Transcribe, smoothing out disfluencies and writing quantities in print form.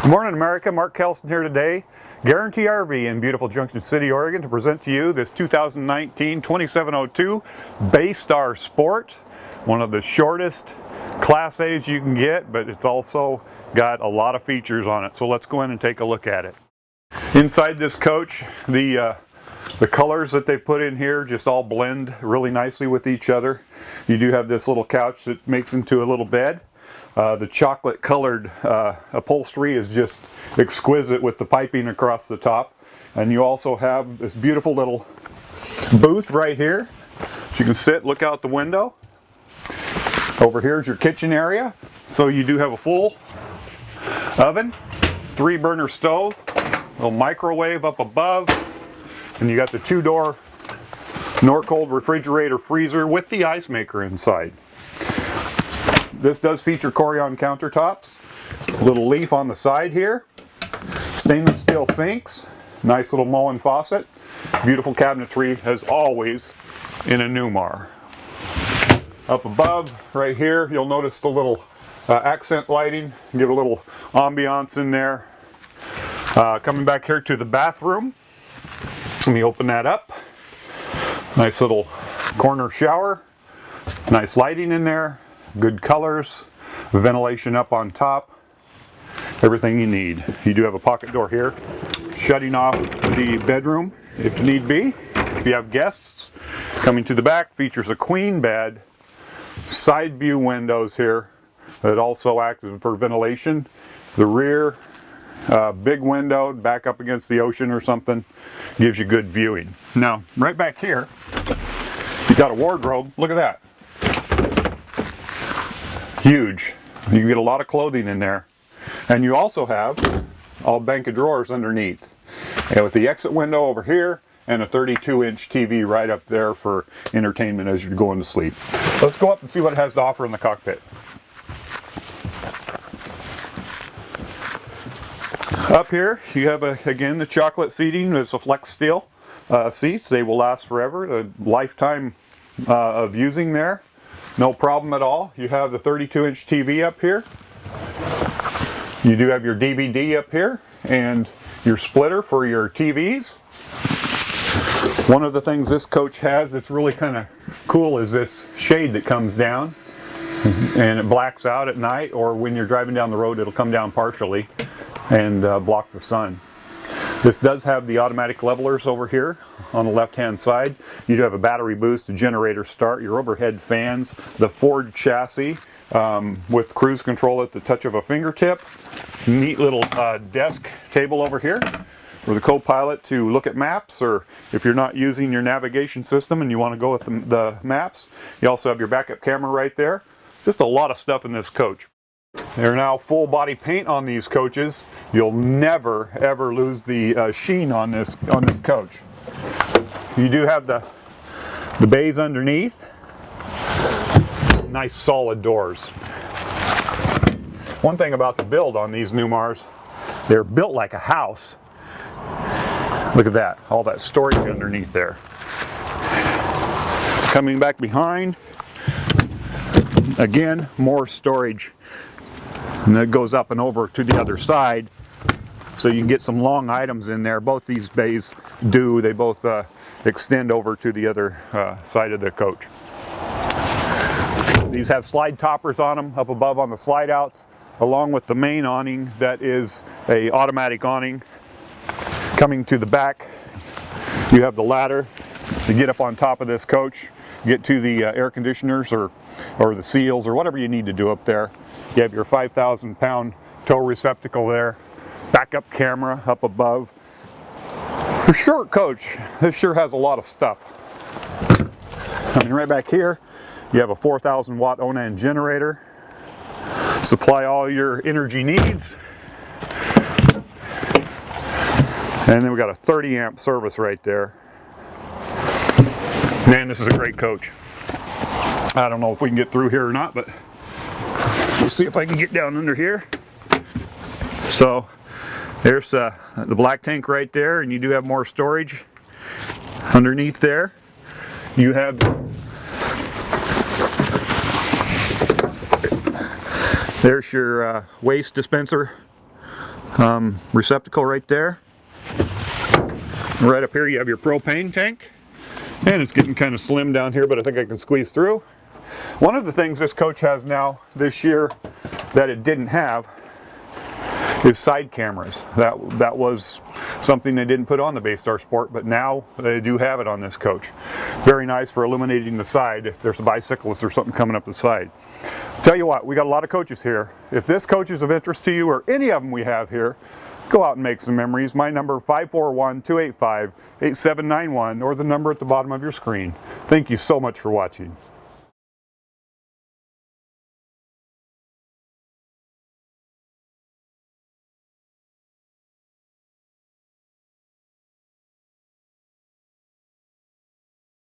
Good morning, America. Mark Kelson here today, Guaranty RV in beautiful Junction City, Oregon, to present to you this 2019 2702 Bay Star Sport. One of the shortest Class A's you can get, but it's also got a lot of features on it. So let's go in and take a look at it. Inside this coach, the colors that they put in here just all blend really nicely with each other. You do have this little couch that makes into a little bed. The chocolate colored upholstery is just exquisite with the piping across the top. And you also have this beautiful little booth right here. You can sit, look out the window. Over here is your kitchen area. So you do have a full oven, 3-burner stove, a little microwave up above, and you got the 2-door Norcold refrigerator freezer with the ice maker inside. This does feature Corian countertops, a little leaf on the side here, stainless steel sinks, nice little Moen faucet, beautiful cabinetry as always in a Newmar. Up above, right here, you'll notice the little accent lighting, give a little ambiance in there. Coming back here to the bathroom, let me open that up. Nice little corner shower, nice lighting in there. Good colors, ventilation up on top, everything you need. You do have a pocket door here, shutting off the bedroom if need be. If you have guests, coming to the back, features a queen bed, side view windows here that also act for ventilation. The rear, big window, back up against the ocean or something, gives you good viewing. Now, right back here, you got a wardrobe. Look at that. Huge. You can get a lot of clothing in there. And you also have a bank of drawers underneath. And with the exit window over here and a 32-inch TV right up there for entertainment as you're going to sleep. Let's go up and see what it has to offer in the cockpit. Up here you have again the chocolate seating. It's a flex steel seats. They will last forever. A lifetime of using there. No problem at all. You have the 32-inch TV up here. You do have your DVD up here and your splitter for your TVs. One of the things this coach has that's really kind of cool is this shade that comes down and it blacks out at night, or when you're driving down the road it'll come down partially and block the sun. This does have the automatic levelers over here on the left hand side. You do have a battery boost, a generator start, your overhead fans, the Ford chassis with cruise control at the touch of a fingertip. Neat little desk table over here for the co-pilot to look at maps, or if you're not using your navigation system and you want to go with the maps. You also have your backup camera right there. Just a lot of stuff in this coach. They're now full body paint on these coaches. You'll never ever lose the sheen on this coach. You do have the bays underneath. Nice solid doors. One thing about the build on these Newmars, they're built like a house. Look at that, all that storage underneath there. Coming back behind, again, more storage. And that goes up and over to the other side, so you can get some long items in there. Both these bays do. They both extend over to the other side of the coach. These have slide toppers on them up above on the slide outs, along with the main awning that is a automatic awning. Coming to the back, you have the ladder to get up on top of this coach, get to the air conditioners or the seals or whatever you need to do up there. You have your 5,000-pound tow receptacle there, backup camera up above. For short coach, this sure has a lot of stuff. Coming right back here, you have a 4,000-watt Onan generator. Supply all your energy needs. And then we got a 30-amp service right there. Man, this is a great coach. I don't know if we can get through here or not, but let's see if I can get down under here. So there's the black tank right there, and you do have more storage underneath there. You have there's your waste dispenser receptacle right there. Right up here you have your propane tank, and it's getting kind of slim down here, but I think I can squeeze through. One of the things this coach has now this year that it didn't have is side cameras. That was something they didn't put on the Bay Star Sport, but now they do have it on this coach. Very nice for illuminating the side if there's a bicyclist or something coming up the side. Tell you what, we got a lot of coaches here. If this coach is of interest to you, or any of them we have here, go out and make some memories. My number 541-285-8791, or the number at the bottom of your screen. Thank you so much for watching.